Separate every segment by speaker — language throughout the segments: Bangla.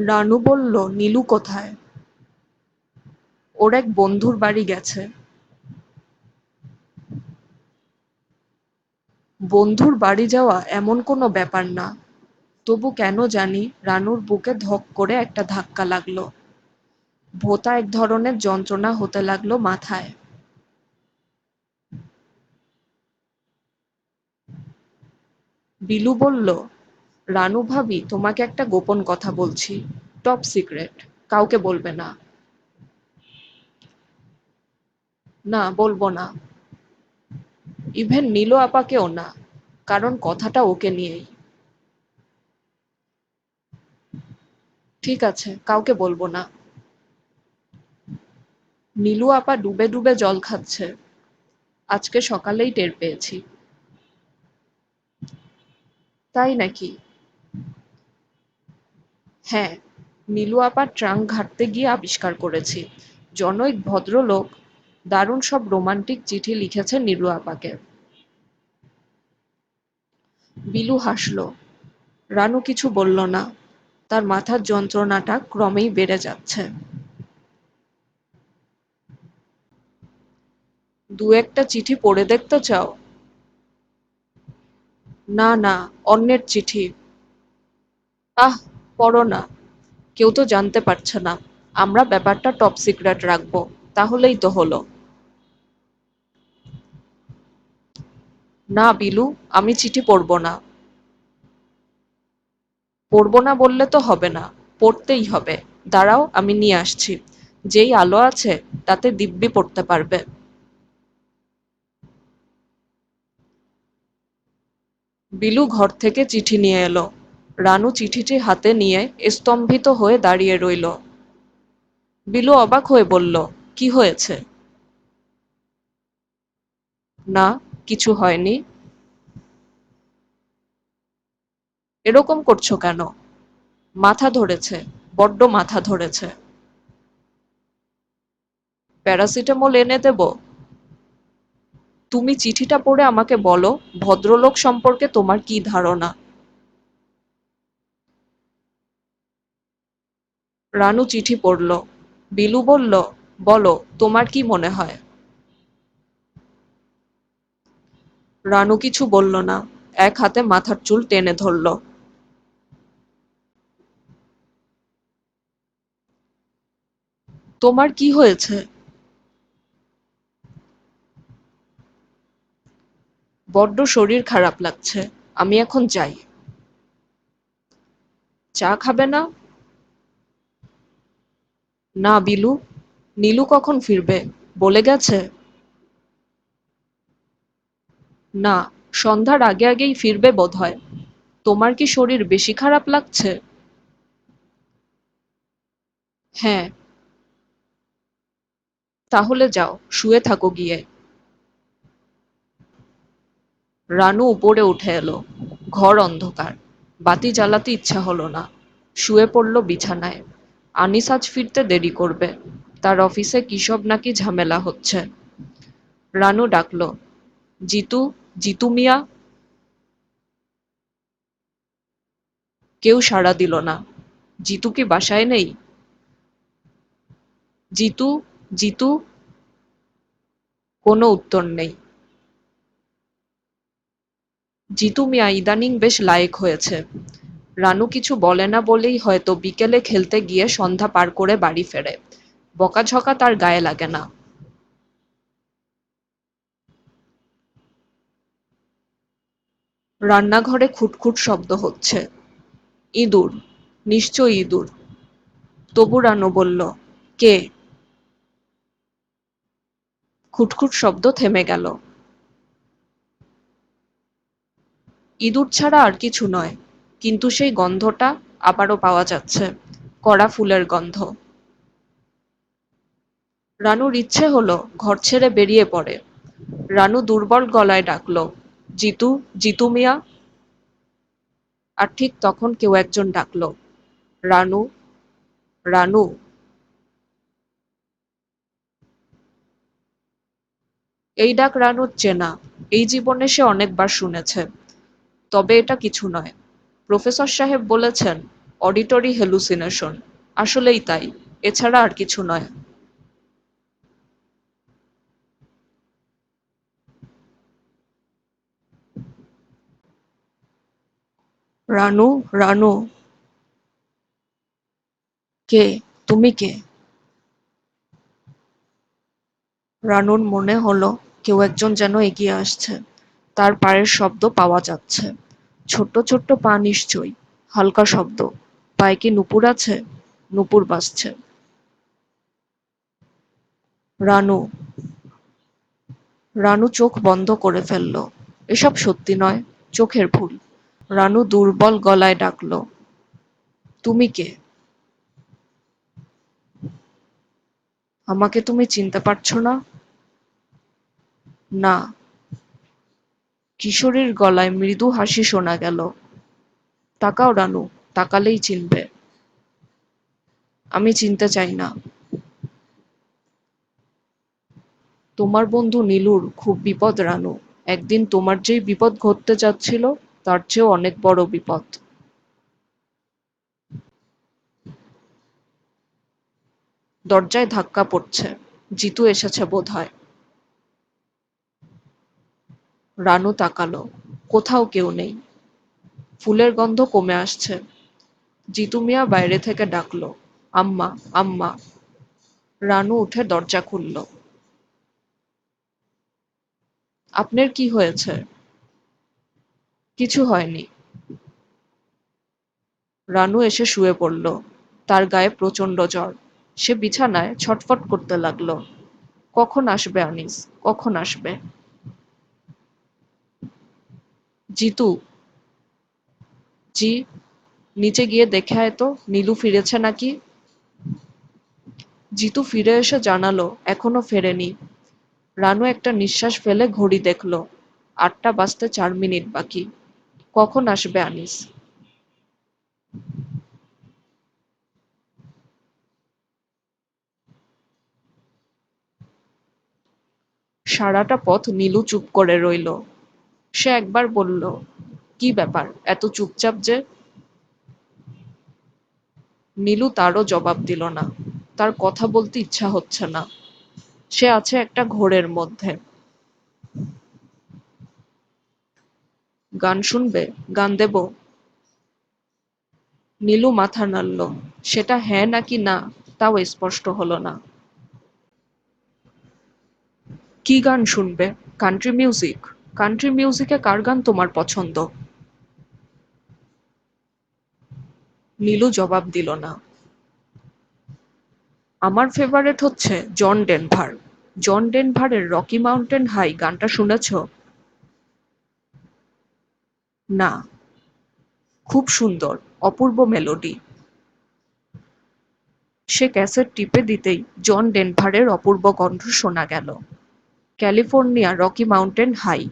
Speaker 1: রানু বলল, নীলু কোথায়? ওর এক বন্ধুর বাড়ি গেছে। বন্ধুর বাড়ি যাওয়া এমন কোনো ব্যাপার না। তবু কেন জানি রানুর বুকে ধক করে একটা ধাক্কা লাগলো। ভোঁতা এক ধরনের যন্ত্রণা হতে লাগলো মাথায়। বিলু বলল, রানু ভাবি, তোমাকে একটা গোপন কথা বলছি। Top secret. কাউকে বলবে না। না, বলবো না। ইভেন নীলু আপাকেও না। কারণ কথাটা ওকে নিয়েই। ঠিক আছে, কাউকে বলবো না। নীলু আপা ডুবে ডুবে জল খাচ্ছে। আজকে সকালেই টের পেয়েছি। তাই নাকি? হ্যাঁ, নীলু আপার ট্রাঙ্ক ঘাঁটতে গিয়ে আবিষ্কার করেছি। জনৈক ভদ্রলোক দারুণ সব রোমান্টিক চিঠি লিখেছে নীলু আপাকে। বিলু হাসল। রানু কিছু বলল না। তার মাথার যন্ত্রণাটা ক্রমেই বেড়ে যাচ্ছে। দু একটা চিঠি পড়ে দেখতে চাও? না না, অন্যের চিঠি। আহ, পড়ো না। কেউ তো জানতে পারছে না। আমরা ব্যাপারটা টপ সিক্রেট রাখবো। তাহলেই তো হলো। না বিলু, আমি চিঠি পড়ব না। পড়ব না বললে তো হবে না। পড়তেই হবে। দাঁড়াও, আমি নিয়ে আসছি। যেই আলো আছে তাতে দিব্যি পড়তে পারবে। বিলু ঘর থেকে চিঠি নিয়ে এলো। রানু চিঠিটি হাতে নিয়ে স্তম্ভিত হয়ে দাঁড়িয়ে রইল। বিলু অবাক হয়ে বলল, কি হয়েছে? না, কিছু হয়নি। এরকম করছো কেন? মাথা ধরেছে। বড্ড মাথা ধরেছে। প্যারাসিটামল এনে দেবো? তুমি চিঠিটা পড়ে আমাকে বলো, ভদ্রলোক সম্পর্কে তোমার কি ধারণা। রানু চিঠি পড়ল। বিলু বলল, বলো, তোমার কি মনে হয়? রানু কিছু বলল না। এক হাতে মাথার চুল টেনে ধরল। তোমার কি হয়েছে? বড্ড শরীর খারাপ লাগছে। আমি এখন যাই। চা খাবে না? না বিলু। নীলু কখন ফিরবে? বলে গেছে? না, সন্ধ্যার আগে আগেই ফিরবে বোধহয়। তোমার কি শরীর বেশি খারাপ লাগছে? হ্যাঁ। তাহলে যাও, শুয়ে থাকো গিয়ে। রানু উপরে উঠে এলো। ঘর অন্ধকার। বাতি জ্বালাতে ইচ্ছা হলো না। শুয়ে পড়ল বিছানায়। আনিস আজ ফিরতে দেরি করবে। তার অফিসে কিসব নাকি ঝামেলা হচ্ছে। রানু ডাকলো, জিতু, জিতু মিয়া। কেউ সাড়া দিল না। জিতু কি বাসায় নেই? জিতু, জিতু। কোনো উত্তর নেই। জিতু মিয়া ইদানিং বেশ লায়েক হয়েছে। রানু কিছু বলে না বলেই হয়তো বিকেলে খেলতে গিয়ে সন্ধ্যা পার করে বাড়ি ফেরে। বকাঝকা তার গায়ে লাগে না। রান্নাঘরে খুটখুট শব্দ হচ্ছে। ইঁদুর। নিশ্চয়ই ইঁদুর। তবু রানু বলল, কে? খুটখুট শব্দ থেমে গেল। ইঁদুর ছাড়া আর কিছু নয়। কিন্তু সেই গন্ধটা আবারও পাওয়া যাচ্ছে। কড়া ফুলের গন্ধ। রানুর ইচ্ছে হলো ঘর ছেড়ে বেরিয়ে পড়ে। রানু দুর্বল গলায় ডাকল, জিতু, জিতু মিয়া। আর ঠিক তখন কেউ একজন ডাকল, রানু, রানু। এই ডাক রানুর চেনা। এই জীবনে সে অনেকবার শুনেছে। তবে এটা কিছু নয়। প্রফেসর সাহেব বলেছেন, অডিটরি হ্যালুসিনেশন। আসলেই তাই, এছাড়া আর কিছু নয়। রানু, রানু। কে? তুমি কে? রানুর মনে হলো কেউ একজন যেন এগিয়ে আসছে। তার পায়ের শব্দ পাওয়া যাচ্ছে। ছোট্ট ছোট্ট পা নিশ্চয়ই। হালকা শব্দ। পায়ে কি নুপুর আছে? নুপুর বাজছে। রানু। রানু চোখ বন্ধ করে ফেলল। এসব সত্যি নয়, চোখের ভুল। রানু দুর্বল গলায় ডাকল, তুমি কে? আমাকে তুমি চিনতে পারছো না? না। কিশোরীর গলায় মৃদু হাসি শোনা গেল। তাকাও রানু, তাকালেই চিনবে। আমি চিনতে চাই না। তোমার বন্ধু নীলুর খুব বিপদ রানু। একদিন তোমার যেই বিপদ ঘটতে যাচ্ছিল, তার চেয়েও অনেক বড় বিপদ। দরজায় ধাক্কা পড়ছে। জিতু এসেছে বোধহয়। রানু তাকালো। কোথাও কেউ নেই। ফুলের গন্ধ কমে আসছে। জিতু মিয়া বাইরে থেকে ডাকলো, আম্মা, আম্মা। রানু উঠে দরজা খুলল। আপনার কি হয়েছে? কিছু হয়নি। রানু এসে শুয়ে পড়ল। তার গায়ে প্রচণ্ড জ্বর। সে বিছানায় ছটফট করতে লাগলো। কখন আসবে আনিস? কখন আসবে? জিতু। জি। নিচে গিয়ে দেখে আয় তো নীলু ফিরেছে নাকি। জিতু ফিরে এসে জানালো এখনো ফেরেনি। রানু একটা নিঃশ্বাস ফেলে ঘড়ি দেখল। ৮টা বাজতে ৪ মিনিট বাকি। কখন আসবে আনিস? সারাটা পথ নীলু চুপ করে রইল। সে একবার বলল, কি ব্যাপার এত চুপচাপ যে? নীলু তারও জবাব দিল না। তার কথা বলতে ইচ্ছা হচ্ছে না। সে আছে একটা ঘোরের মধ্যে। গান শুনবে? গান দেব? নীলু মাথা নাড়ল। সেটা হ্যাঁ নাকি না তাও স্পষ্ট হলো না। কি গান শুনবে? Country music? কান্ট্রি মিউজিকে কার গান তোমার পছন্দ? নীলু জবাব দিল না। আমার ফেভারেট হচ্ছে জন ডেনভার। জন ডেনভারের রকি মাউন্টেন হাই গানটা শুনেছ? না। খুব সুন্দর, অপূর্ব মেলোডি। সে ক্যাসেট টিপে দিতেই জন ডেনভারের অপূর্ব কণ্ঠ শোনা গেল। California Rocky Mountain hi.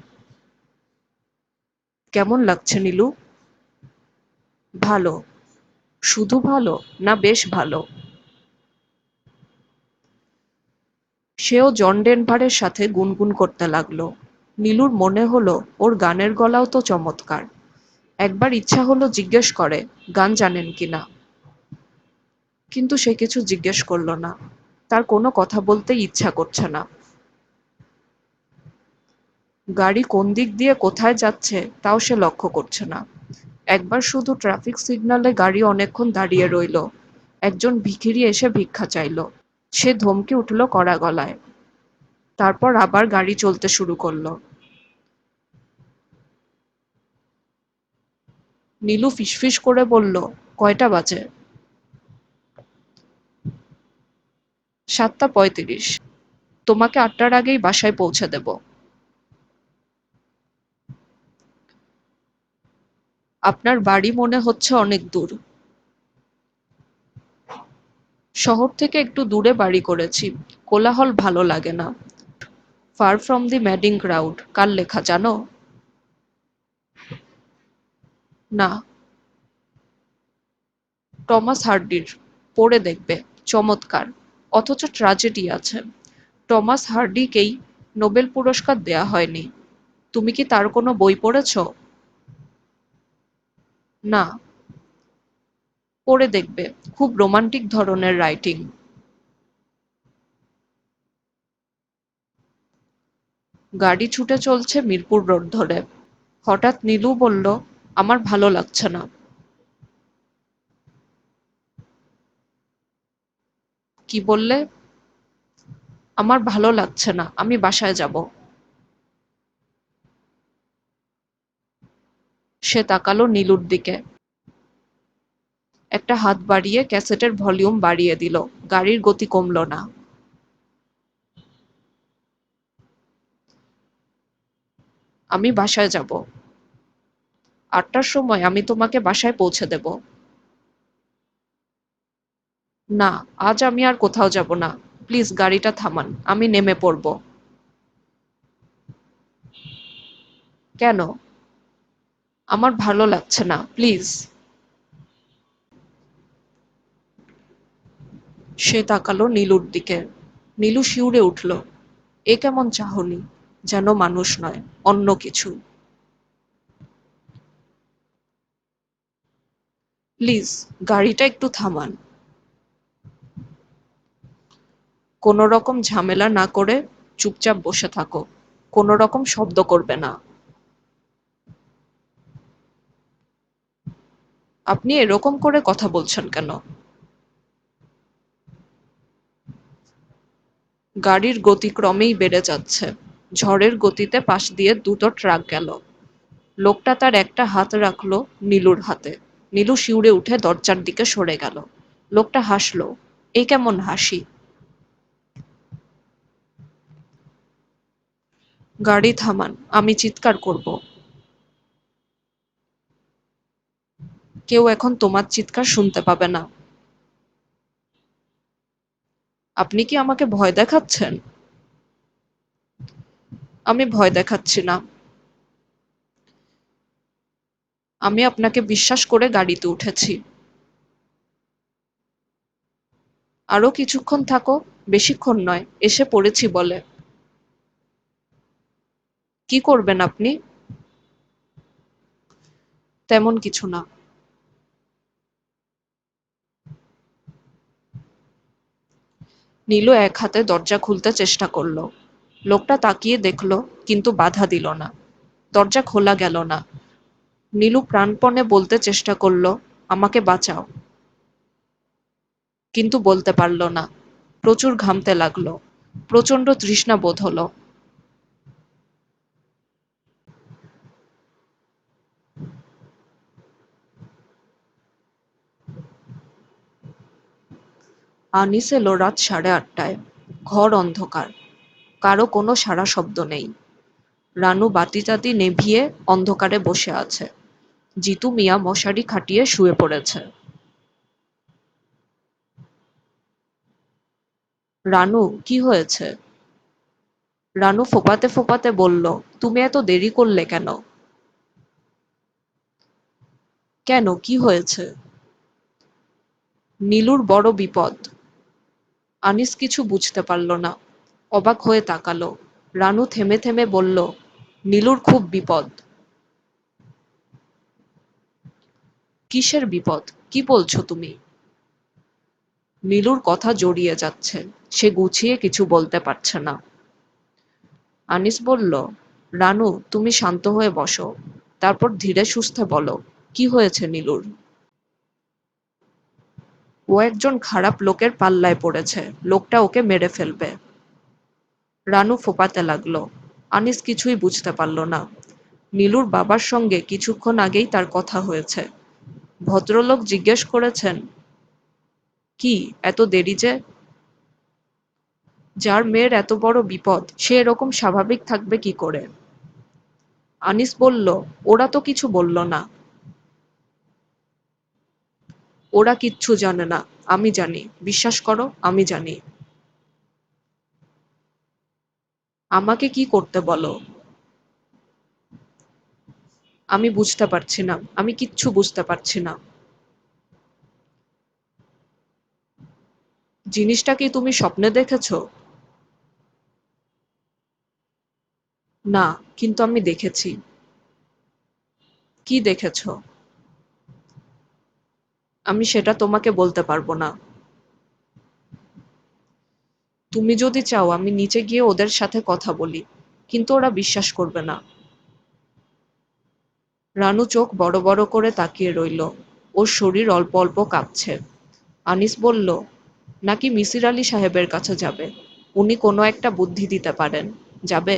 Speaker 1: কেমন লাগছে নীলু? ভালো। শুধু ভালো, না বেশ ভালো? সেও জন ডেনভারের সাথে গুনগুন করতে লাগলো। নীলুর মনে হলো ওর গানের গলাও তো চমৎকার। একবার ইচ্ছা হলো জিজ্ঞেস করে গান জানেন কিনা। কিন্তু সে কিছু জিজ্ঞেস করলো না। তার কোনো কথা বলতেই ইচ্ছা করছে না। গাড়ি কোন দিক দিয়ে কোথায় যাচ্ছে তাও সে লক্ষ্য করছে না। একবার শুধু ট্রাফিক সিগন্যালে গাড়ি অনেকক্ষণ দাঁড়িয়ে রইল। একজন ভিখিরি এসে ভিক্ষা চাইল। সে ধমকে উঠল কড়া গলায়। তারপর আবার গাড়ি চলতে শুরু করলো। নীলু ফিসফিস করে বলল, কয়টা বাজে? ৭টা ৩৫। তোমাকে ৮টার আগেই বাসায় পৌঁছে দেব। আপনার বাড়ি মনে হচ্ছে অনেক দূর। শহর থেকে একটু দূরে বাড়ি করেছি। কোলাহল ভালো লাগে না। Far from the madding crowd কার লেখা জানো? না। টমাস হার্ডির। পড়ে দেখবে, চমৎকার। অথচ ট্র্যাজেডি আছে। টমাস হার্ডিকেই নোবেল পুরস্কার দেয়া হয়নি। তুমি কি তার কোনো বই পড়েছ? না। পড়ে দেখবে, খুব রোমান্টিক ধরনের রাইটিং। গাড়ি ছুটে চলছে মিরপুর রোড ধরে। হঠাৎ নীলু বলল, আমার ভালো লাগছে না। কি বললে? আমার ভালো লাগছে না, আমি বাসায় যাব। সে তাকালো নীলুর দিকে। একটা হাত বাড়িয়ে ক্যাসেটের ভলিউম বাড়িয়ে দিল। গাড়ির গতি কমল না। আমি বাসায় যাব। ৮টার সময় আমি তোমাকে বাসায় পৌঁছে দেব। না, আজ আমি আর কোথাও যাব না। প্লিজ গাড়িটা থামান, আমি নেমে পড়ব। কেন? আমার ভালো লাগছে না, প্লিজ। সে তাকালো নীলুর দিকে। নীলু শিউরে উঠল। এ কেমন চাহনি! যেন মানুষ নয়, অন্য কিছু। প্লিজ, গাড়িটা একটু থামান। কোনো রকম ঝামেলা না করে চুপচাপ বসে থাকো। কোনো রকম শব্দ করবে না। আপনি এরকম করে কথা বলছেন কেন? গাড়ির গতি ক্রমেই বেড়ে যাচ্ছে। ঝড়ের গতিতে পাশ দিয়ে দুটো ট্রাক গেল। লোকটা তার একটা হাত রাখল নীলুর হাতে। নীলু শিউরে উঠে দরজার দিকে সরে গেল। লোকটা হাসল। এই কেমন হাসি! গাড়ি থামান, আমি চিৎকার করব। কেউ এখন তোমার চিৎকার শুনতে পাবে না। আপনি কি আমাকে ভয় দেখাচ্ছেন? আমি ভয় দেখাচ্ছি না। আমি আপনাকে বিশ্বাস করে গাড়িতে উঠেছি। আরো কিছুক্ষণ থাকো। বেশিক্ষণ নয়, এসে পড়েছি বলে। কি করবেন আপনি? তেমন কিছু না। নীলু এক হাতে দরজা খুলতে চেষ্টা করল। লোকটা তাকিয়ে দেখল, কিন্তু বাধা দিল না। দরজা খোলা গেল না। নীলু প্রাণপণে বলতে চেষ্টা করল, আমাকে বাঁচাও। কিন্তু বলতে পারল না। প্রচুর ঘামতে লাগলো। প্রচণ্ড তৃষ্ণা বোধ হলো। আনিস এলো রাত 8:30টায়। ঘর অন্ধকার। কারো কোনো সাড়া শব্দ নেই। রানু বাতি-টাতি নেভিয়ে অন্ধকারে বসে আছে। জিতু মিয়া মশারি খাটিয়ে শুয়ে পড়েছে। রানু, কি হয়েছে? রানু ফোঁপাতে ফোঁপাতে বলল, তুমি এত দেরি করলে কেন? কেন, কি হয়েছে? নীলুর বড় বিপদ। আনিস কিছু বুঝতে পারল না। অবাক হয়ে তাকালো। রানু থেমে থেমে বলল, নীলুর খুব বিপদ। কিসের বিপদ? কি বলছো তুমি? নীলুর কথা জড়িয়ে যাচ্ছে। সে গুছিয়ে কিছু বলতে পারছে না। আনিস বলল, রানু, তুমি শান্ত হয়ে বসো। তারপর ধীরে সুস্থে বলো, কি হয়েছে নীলুর? ও একজন খারাপ লোকের পাল্লায় পড়েছে। লোকটা ওকে মেরে ফেলবে। রানু ফোঁপাতে লাগলো। আনিস কিছুই বুঝতে পারল না। নীলুর বাবার সঙ্গে কিছুক্ষণ আগেই তার কথা হয়েছে। ভদ্রলোক জিজ্ঞেস করেছেন, কি এত দেরি যে? যার মেয়ের এত বড় বিপদ, সে এরকম স্বাভাবিক থাকবে কি করে? আনিস বলল, ওরা তো কিছু বলল না। ওরা কিচ্ছু জানে না। আমি জানি, বিশ্বাস করো, আমি জানি। আমাকে কি করতে বলো? আমি বুঝতে পারছি না, আমি কিচ্ছু বুঝতে পারছি না। জিনিসটা কি তুমি স্বপ্নে দেখেছো? না, কিন্তু আমি দেখেছি। কি দেখেছো? আমি সেটা তোমাকে বলতে পারবো না। তুমি যদি চাও আমি নিচে গিয়ে ওদের সাথে কথা বলি, কিন্তু ওরা বিশ্বাস করবে না। রানু চোখ বড় বড় করে তাকিয়ে রইল। ওর শরীর অল্প অল্প কাঁপছে। আনিস বলল, নাকি মিসির আলি সাহেবের কাছে যাবে? উনি কোনো একটা বুদ্ধি দিতে পারেন। যাবে?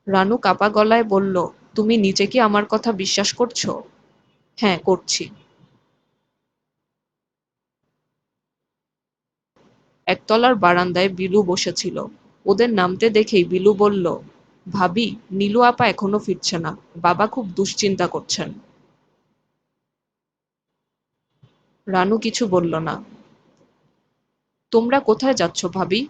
Speaker 1: রানু কাপা গলায় বলল, তুমি নিজে কি আমার কথা বিশ্বাস করছো? হ্যাঁ, করছি। একতলার বারান্দায় বিলু বসেছিল। ওদের নামতে দেখেই বিলু বলল, ভাবি, নীলু আপা এখনো ফিরছে না। বাবা খুব দুশ্চিন্তা করছেন। রানু কিছু বলল না। তোমরা কোথায় যাচ্ছ ভাবি?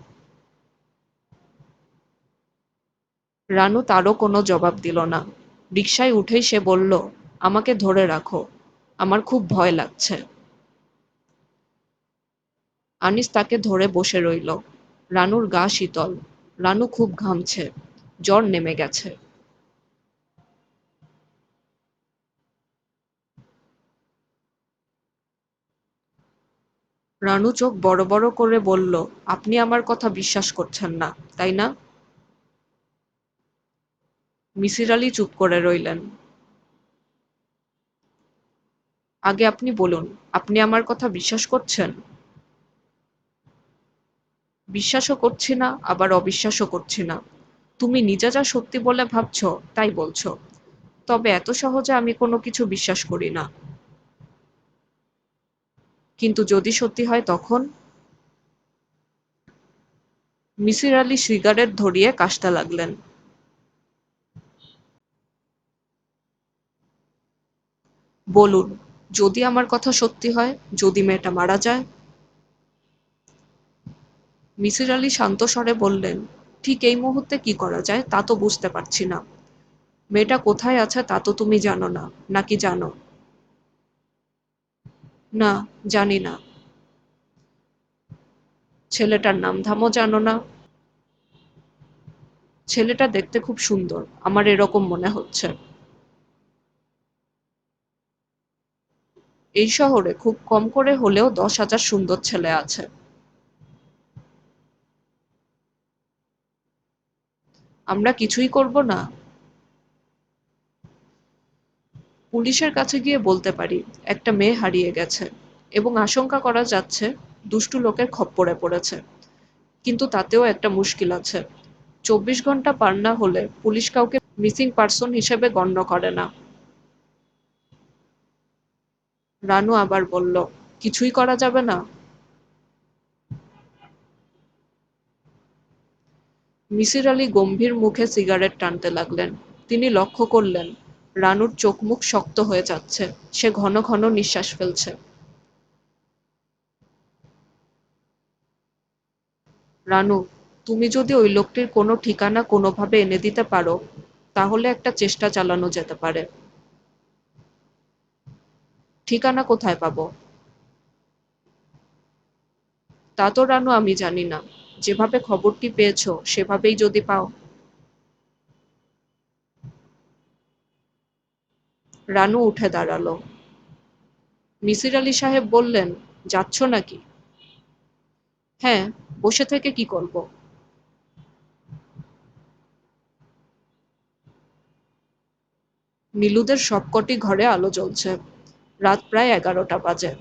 Speaker 1: রানু তারও কোনো জবাব দিল না। রিকশায় উঠেই সে বলল, আমাকে ধরে রাখো, আমার খুব ভয় লাগছে। আনিস তাকে ধরে বসে রইল। রানুর গা শীতল। রানু খুব ঘামছে। জ্বর নেমে গেছে। রানু চোখ বড় বড় করে বলল, আপনি আমার কথা বিশ্বাস করছেন না, তাই না? মিসির আলি চুপ করে রইলেন। আগে আপনি বলুন, আপনি আমার কথা বিশ্বাস করছেন? বিশ্বাসও করছি না, আবার অবিশ্বাসও করছি না। তুমি নিজে যা সত্যি বলে ভাবছো তাই বলছো। তবে এত সহজে আমি কোনো কিছু বিশ্বাস করি না। কিন্তু যদি সত্যি হয় তখন? মিসির আলি সিগারেট ধরিয়ে কাশতে লাগলেন। বলুন, যদি আমার কথা সত্যি হয়, যদি মেয়েটা মারা যায়? মিসির আলি শান্ত স্বরে বললেন, ঠিক এই মুহূর্তে কি করা যায় তা তো বুঝতে পারছি না। মেয়েটা কোথায় আছে তা তো তুমি জানো না, নাকি জানো? না, জানি না। ছেলেটার নাম ধামও জানো না? ছেলেটা দেখতে খুব সুন্দর, আমার এরকম মনে হচ্ছে। এই শহরে খুব কম করে হলেও 10,000 সুন্দর ছেলে আছে। আমরা কিছুই করব না? পুলিশের কাছে গিয়ে বলতে পারি একটা মেয়ে হারিয়ে গেছে, এবং আশঙ্কা করা যাচ্ছে দুষ্টু লোকের খপ্পরে পড়েছে। কিন্তু তাতেও একটা মুশকিল আছে। 24 ঘন্টা পার না হলে পুলিশ কাউকে মিসিং পার্সন হিসেবে গণ্য করে না। রানু আবার বলল, কিছুই করা যাবে না? মিসির আলি গম্ভীর মুখে সিগারেট টানতে লাগলেন। তিনি লক্ষ্য করলেন রানুর চোখ মুখ শক্ত হয়ে যাচ্ছে। সে ঘন ঘন নিঃশ্বাস ফেলছে। রানু, তুমি যদি ওই লোকটির কোনো ঠিকানা কোনোভাবে এনে দিতে পারো, তাহলে একটা চেষ্টা চালানো যেতে পারে। ঠিকানা কোথায় পাবো? তা তো রানু আমি জানি না। যেভাবে খবরটি পেয়েছো সেভাবেই যদি পাও। রানু উঠে দাঁড়ালো। মিসির আলি সাহেব বললেন, যাচ্ছ নাকি? হ্যাঁ, বসে থেকে কি করব? নীলুদের সবকটি ঘরে আলো জ্বলছে। রাত প্রায় 11টা বাজে।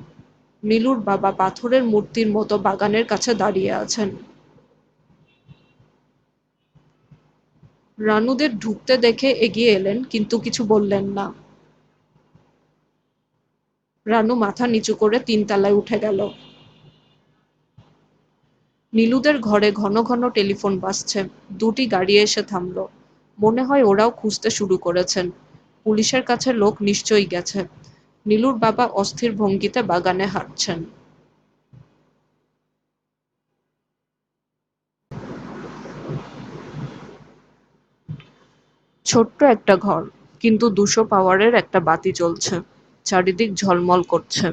Speaker 1: নীলুর বাবা পাথরের মূর্তির মতো বাগানের কাছে দাঁড়িয়ে আছেন। রানুদের ঢুকতে দেখে এগিয়ে এলেন, কিন্তু কিছু বললেন না। রানু মাথা নিচু করে 3 তলায় উঠে গেল। নীলুদের ঘরে ঘন ঘন টেলিফোন বাজছে। দুটি গাড়ি এসে থামল। মনে হয় ওরাও খুঁজতে শুরু করেছেন। পুলিশের কাছে লোক নিশ্চয়ই গেছে। নীলুর বাবা অস্থির ভঙ্গিতে বাগানে হাঁটছেন। ছোট্ট একটা ঘর, কিন্তু 200 পাওয়ারের একটা বাতি জ্বলছে। চারিদিক ঝলমল করছে।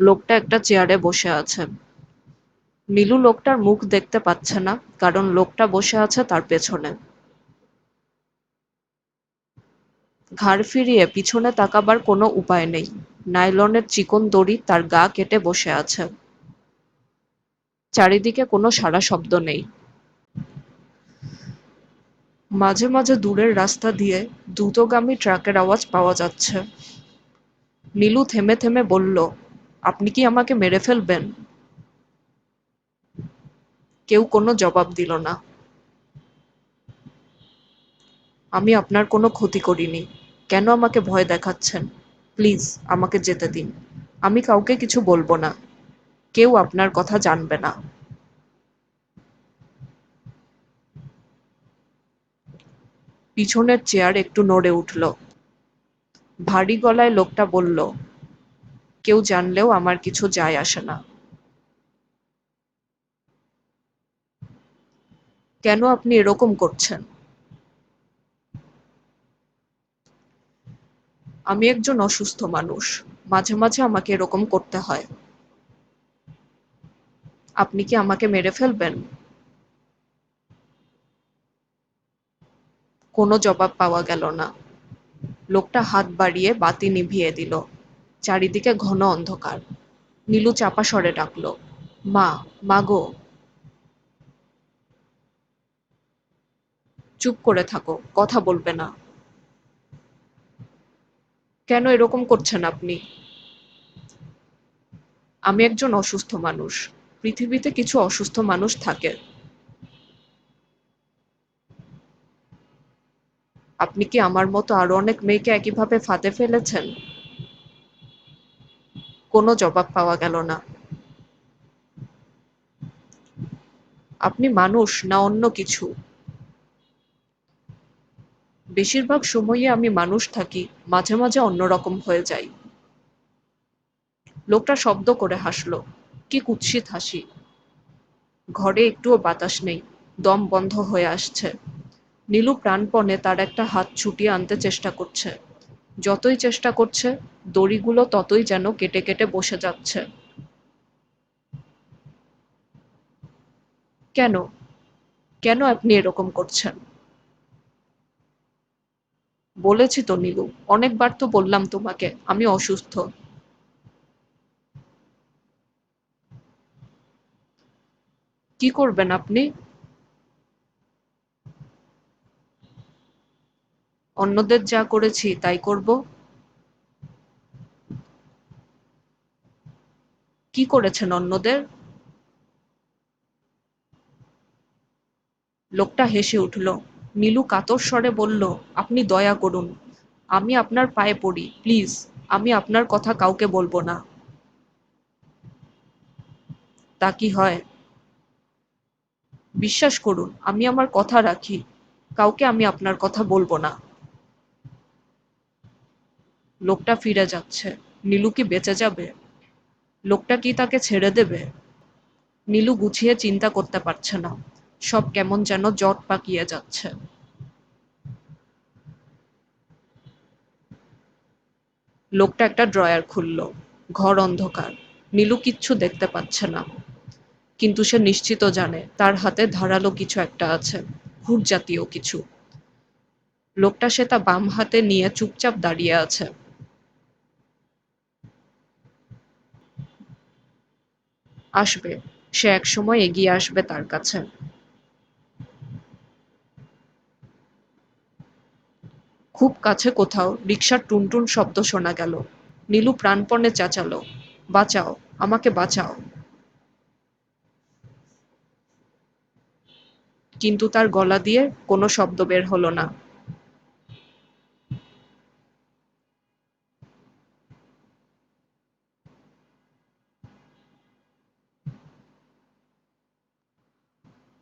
Speaker 1: লোকটা একটা চেয়ারে বসে আছে। নীলু লোকটার মুখ দেখতে পাচ্ছে না, কারণ লোকটা বসে আছে তার পেছনে। ঘাড় ফিরিয়ে পিছনে তাকাবার কোনো উপায় নেই। নাইলনের চিকন দড়ি তার গা কেটে বসে আছে। চারিদিকে কোনো সাড়া শব্দ নেই। মাঝে মাঝে দূরের রাস্তা দিয়ে দ্রুতগামী ট্রাকের আওয়াজ পাওয়া যাচ্ছে। নীলু থেমে থেমে বলল, আপনি কি আমাকে মেরে ফেলবেন? কেউ কোনো জবাব দিল না। আমি আপনার কোনো ক্ষতি করিনি। কেন আমাকে ভয় দেখাচ্ছেন? প্লিজ আমাকে যেতে দিন। আমি কাউকে কিছু বলবো না। কেউ আপনার কথা জানবে না। পিছনের চেয়ার একটু নড়ে উঠল। ভারী গলায় লোকটা বলল, কেউ জানলেও আমার কিছু যায় আসে না। কেন আপনি এরকম করছেন? আমি একজন অসুস্থ মানুষ। মাঝে মাঝে আমাকে এরকম করতে হয়। আপনি কি আমাকে মেরে ফেলবেন? কোনো জবাব পাওয়া গেল না। লোকটা হাত বাড়িয়ে বাতি নিভিয়ে দিল। চারিদিকে ঘন অন্ধকার। নীলু চাপা স্বরে ডাকল, মা, মাগো। চুপ করে থাকো, কথা বলবে না। কেন এরকম করছেন আপনি? আমি একজন অসুস্থ মানুষ। পৃথিবীতে কিছু অসুস্থ মানুষ থাকে। আপনি কি আমার মতো আরো অনেক মেয়েকে একইভাবে ফাঁদে ফেলেছেন? কোনো জবাব পাওয়া গেল না। আপনি মানুষ না অন্য কিছু? বেশিরভাগ সময়ই আমি মানুষ থাকি, মাঝে মাঝে অন্যরকম হয়ে যাই। লোকটা শব্দ করে হাসল। কি কুৎসিত হাসি। ঘরে একটুও বাতাস নেই। দম বন্ধ হয়ে আসছে। নীলু প্রাণপণে তার একটা হাত ছুটিয়ে আনতে চেষ্টা করছে। যতই চেষ্টা করছে, দড়িগুলো ততই যেন কেটে কেটে বসে যাচ্ছে। কেন? কেন আপনি এরকম করছেন? বলেছি তো নীলু, অনেকবার তো বললাম তোমাকে আমি অসুস্থ। কি করবেন আপনি? অন্যদের যা করেছি তাই করব। কি করেছেন অন্যদের? লোকটা হেসে উঠল। নীলু কাতর স্বরে বলল, আপনি দয়া করুন। আমি আপনার পায়ে পড়ি, প্লিজ। আমি আপনার কথা কাউকে বলবো না। তা কি হয়? বিশ্বাস করুন, আমি আমার কথা রাখি। কাউকে আমি আপনার কথা বলবো না। লোকটা ফিরে যাচ্ছে। নীলু কি বেঁচে যাবে? লোকটা কি তাকে ছেড়ে দেবে? নীলু গুছিয়ে চিন্তা করতে পারছে না। সব কেমন যেন জট পাকিয়ে যাচ্ছে। লোকটা একটা ড্রয়ার খুলল। ঘর অন্ধকার। নীলু কিচ্ছু দেখতে পাচ্ছে না। কিন্তু সে নিশ্চিত জানে তার হাতে ধারালো কিছু একটা আছে। ভূত জাতীয় কিছু। লোকটা সেটা বাম হাতে নিয়ে চুপচাপ দাঁড়িয়ে আছে। আসবে। সে একসময় এগিয়ে আসবে তার কাছে। খুব কাছে কোথাও রিকশার টুনটুন শব্দ শোনা গেল। নীলু প্রাণপণে চেঁচালো, বাঁচাও, আমাকে বাঁচাও। কিন্তু তার গলা দিয়ে কোনো শব্দ বের হলো না।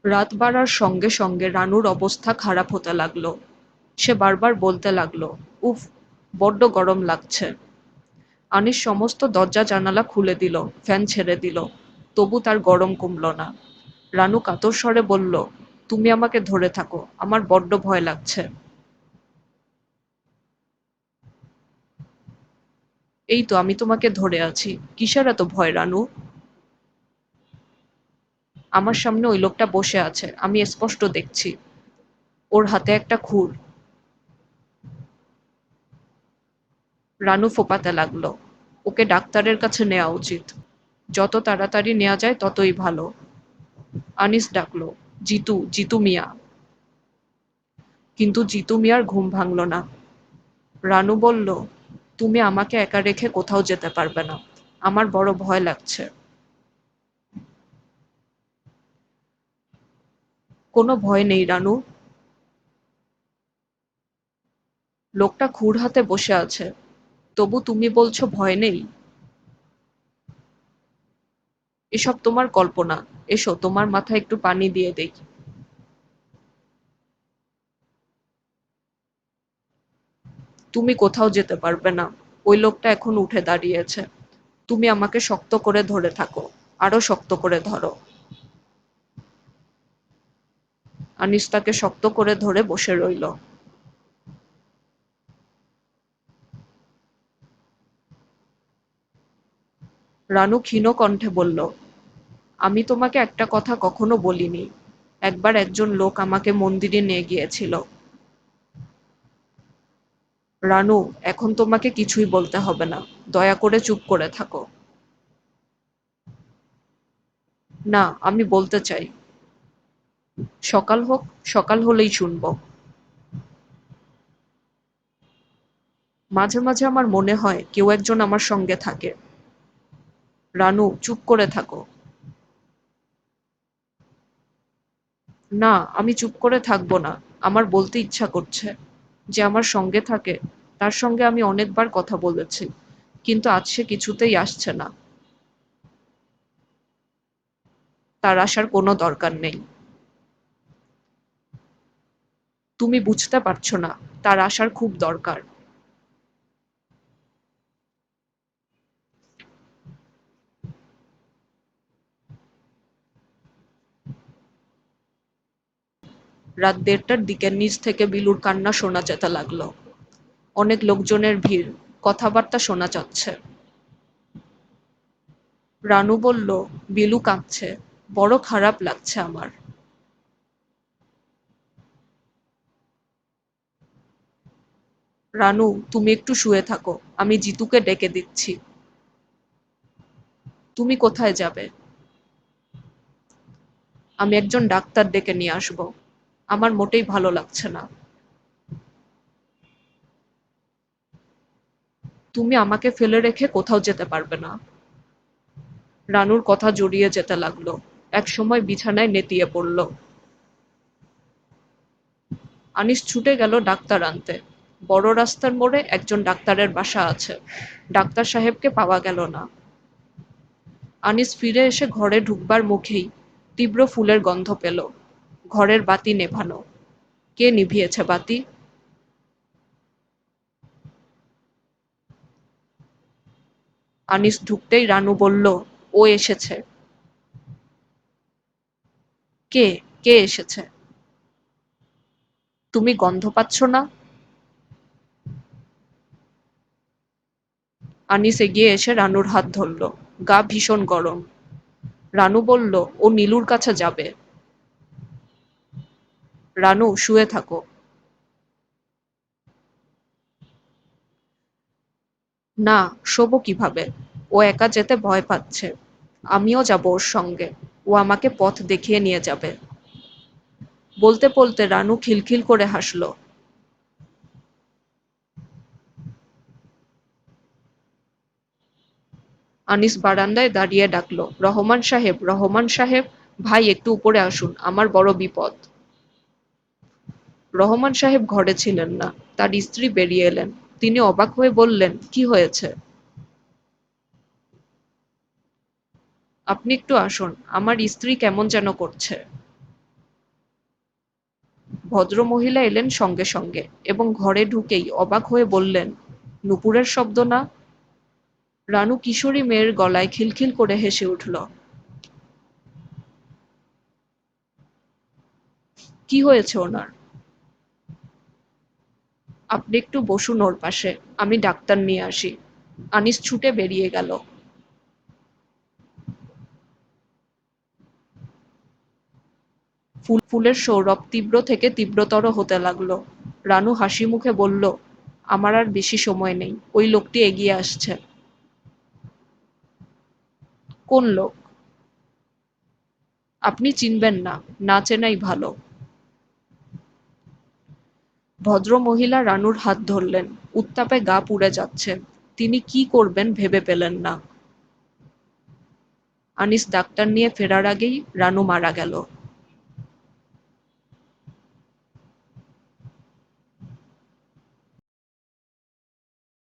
Speaker 1: রাত বাড়ার সঙ্গে সঙ্গে রানুর অবস্থা খারাপ হতে লাগলো। সে বারবার বলতে লাগলো, উফ, বড্ড গরম লাগছে। আনিস সমস্ত দরজা জানালা খুলে দিল, ফ্যান ছেড়ে দিল। তবু তার গরম কমল না। রানু কাতর স্বরে বলল, তুমি আমাকে ধরে থাকো, আমার বড্ড ভয় লাগছে। এই তো আমি তোমাকে ধরে আছি। কিসের এত ভয় রানু? আমার সামনে ওই লোকটা বসে আছে, আমি স্পষ্ট দেখছি। ওর হাতে একটা খুর। রানু ফোঁপাতে লাগলো। ওকে ডাক্তারের কাছে নেওয়া উচিত। যত তাড়াতাড়ি নেওয়া যায় ততই ভালো। আনিস ডাকলো, জিতু, জিতু মিয়া। কিন্তু জিতু মিয়ার ঘুম ভাঙল না। রানু বলল, তুমি আমাকে একা রেখে কোথাও যেতে পারবে না। আমার বড় ভয় লাগছে। কোনো ভয় নেই রানু। লোকটা খুর হাতে বসে আছে। তবু তুমি বলছো ভয় নেই? এসব তোমার কল্পনা। এসো, তোমার মাথায় একটু পানি দিয়ে দেই। তুমি কোথাও যেতে পারবে না। ওই লোকটা এখন উঠে দাঁড়িয়েছে। তুমি আমাকে শক্ত করে ধরে থাকো। আরো শক্ত করে ধরো। আনিস তাকে শক্ত করে ধরে বসে রইল। রানু ক্ষীণ কণ্ঠে বলল, আমি তোমাকে একটা কথা কখনো বলিনি। একবার একজন লোক আমাকে মন্দিরে নিয়ে গিয়েছিল। রানু, এখন তোমাকে কিছুই বলতে হবে না। দয়া করে চুপ করে থাকো। না, আমি বলতে চাই। সকাল হোক, সকাল হলেই শুনবো। মাঝে মাঝে আমার মনে হয় কেউ একজন আমার সঙ্গে থাকে। রানু, চুপ করে থাকো। না, আমি চুপ করে থাকবো না। আমার বলতে ইচ্ছা করছে। যে আমার সঙ্গে থাকে, তার সঙ্গে আমি অনেকবার কথা বলেছি, কিন্তু আজ সে কিছুতেই আসছে না। তার আসার কোনো দরকার নেই। তুমি বুঝতে পারছো না। তার আসার খুব দরকার। রাত ১:৩০টার দিকে নিচ থেকে বিলুর কান্না শোনা যেতে লাগলো। অনেক লোকজনের ভিড়। কথাবার্তা শোনা যাচ্ছে। রানু বলল, বিলু কাঁদছে। বড় খারাপ লাগছে আমার। রানু, তুমি একটু শুয়ে থাকো। আমি জিতুকে ডেকে দিচ্ছি। তুমি কোথায় যাবে? আমি একজন ডাক্তার ডেকে নিয়ে আসব। আমার মোটেই ভালো লাগছে না। তুমি আমাকে ফেলে রেখে কোথাও যেতে পারবে না। রানুর কথা জড়িয়ে যেতে লাগলো। একসময় বিছানায় নেতিয়ে পড়ল। আনিস ছুটে গেল ডাক্তার আনতে। বড় রাস্তার মোড়ে একজন ডাক্তারের বাসা আছে। ডাক্তার সাহেবকে পাওয়া গেল না। আনিস ফিরে এসে ঘরে ঢুকবার মুখেই তীব্র ফুলের গন্ধ পেল। ঘরের বাতি নেভানো। কে নিভিয়েছে বাতি? আনিস ঢুকতেই রানু বলল, ও এসেছে। কে? কে এসেছে? তুমি গন্ধ পাচ্ছ না? আনিস এগিয়ে এসে রানুর হাত ধরল। গা ভীষণ গরম। রানু বলল, ও নীলুর কাছে যাবে। রানু, শুয়ে থাকো। না, শোবো কিভাবে? ও একা যেতে ভয় পাচ্ছে। আমিও যাব ওর সঙ্গে। ও আমাকে পথ দেখিয়ে নিয়ে যাবে। বলতে বলতে রানু খিলখিল করে হাসল। আনিস বারান্দায় দাঁড়িয়ে ডাকল, রহমান সাহেব, রহমান সাহেব, ভাই একটু উপরে আসুন, আমার বড় বিপদ। রহমান সাহেব ঘরে ছিলেন না। তার স্ত্রী বেরিয়ে এলেন। তিনি অবাক হয়ে বললেন, কি হয়েছে? আপনি একটু আসুন, আমার স্ত্রী কেমন যেন করছে। ভদ্রমহিলা এলেন সঙ্গে সঙ্গে এবং ঘরে ঢুকেই অবাক হয়ে বললেন, নূপুরের শব্দ না? রানু কিশোরী মেয়ের গলায় খিলখিল করে হেসে উঠল। কি হয়েছে ওনার? আপনি একটু বসুন ওর পাশে, আমি ডাক্তার নিয়ে আসি। আনিস ছুটে বেরিয়ে গেল। ফুলের সৌরভ তীব্র থেকে তীব্রতর হতে লাগলো। রানু হাসি মুখে বলল, আমার আর বেশি সময় নেই, ওই লোকটি এগিয়ে আসছে। কোন লোক? আপনি চিনবেন না, না চেনাই ভালো। ভদ্রমহিলা রানুর হাত ধরলেন, উত্তাপে গা পুড়ে যাচ্ছে। তিনি কি করবেন ভেবে পেলেন না। আনিস ডাক্তার নিয়ে ফেরার আগেই রানু মারা গেল।